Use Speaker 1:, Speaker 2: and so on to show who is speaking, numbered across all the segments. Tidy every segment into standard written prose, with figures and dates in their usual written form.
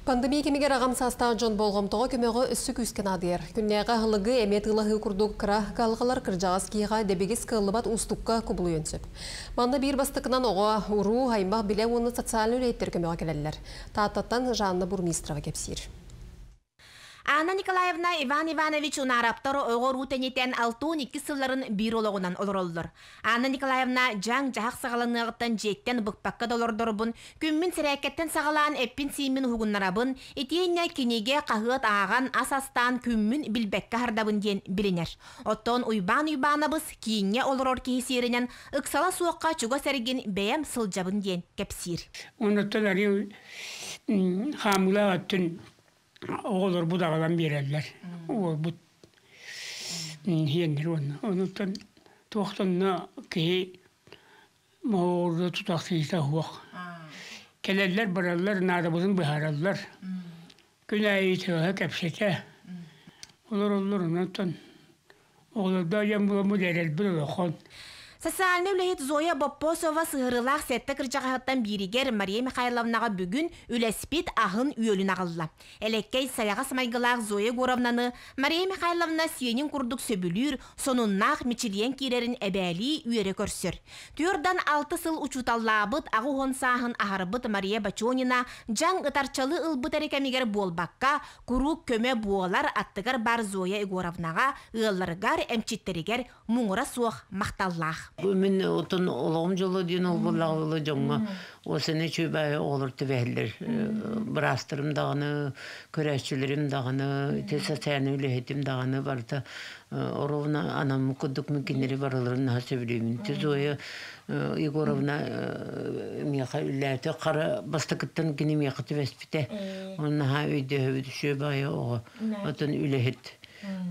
Speaker 1: Пандемия кемегер ағам састағы жон болғымтығы көмегі үссі күскен адыр. Күннеға ғылығы әмет ғылығы күрдік қыра қалғалар кіржағыз кейға дебегіз қылыбат ұстыққа күбілу өнсіп. Манда бір бастықынан оға ұру, аймақ біле оны социалны өлейттер көмеға келелер. Тааттаттан Жанна Бурмистрова кепсир.
Speaker 2: Анна Николаевна Иван Иванович унараптары оғыр утенетен 6-12 сылларын бір олығынан олыролдыр. Анна Николаевна жаң жағақ сағаланығыттан жеттен бұқпаққа долордырбын, күммін сірәкеттен сағалан әппін сеймін хугуннарабын, етейіне кенеге қағыт аған асастан күммін білбәкке хардабын ден білінер. Оттон уйбан-уйбанабыз кейінге олырор кейсерінен ұқсала суыққа чуға сәрген бәйім сылжабын ден кәпсир.
Speaker 3: Оныттан әрі хамыла аттын oğullar bu dağdan birerler. O bu yenir onu. Ondan tohtanına ki mağurda tutaksıysa huak. Kellerler barallar nadabızın biharallar. Günahı tühe kepsete. Olur ondan oğullar da yamulamu derel bir olakon.
Speaker 2: Социальный үләйет Зоя Боппосова сығырылақ сәтті кіржағаттан бірігер Мария Михайловнаға бүгін үләспет ағын үйелін ағылла. Әлеккей саяға самайғылақ Зоя Горовнаны Мария Михайловна сиенің күрдік сөбілір, сонуннақ мечілен керерін әбәлі үйері көрсір. Түйірдан 6 сыл ұчуталлабыт ағы ғонсағын ағарбыт Мария Бачонина жаң ұтарчалы ұлбыт әрекемегер болбаққа күру көме буалар аттығар бар Зоя Горовнаға ұлларғар әмчеттерігер мұңыра суық мақталлақ.
Speaker 4: Мен отun oğlum jolu diyen olmalı jonga. O sene çöbe olur tüvehler. Brastırım dağını, köreşçilerim dağını, tesasyan öyle dağını vardı. Orovna anam kuduk mümkünleri varılırın hasebilimin. Tezoya Igorovna Mihail'lerde kara bastıkıttan gini miyakıtı vespite. Onun ha öde şöbe o otun öyle het.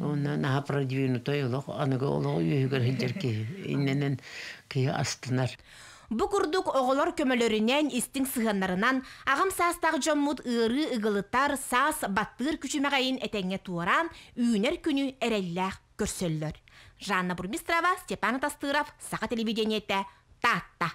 Speaker 4: Ona naha pradivinu toyolog anaga oloq üyüger hilderki innenen ki astınar.
Speaker 2: Bu kurduk oğular kömölörünen istin sığanlarından ağam sastaq jommut ırı ıgılıtar sas battır küçümeğayin etenge tuğran üyüner günü erellaq görsöllör. Жанна Бурмистрова, Степан Тастыров, Саха телевидениете, Тата.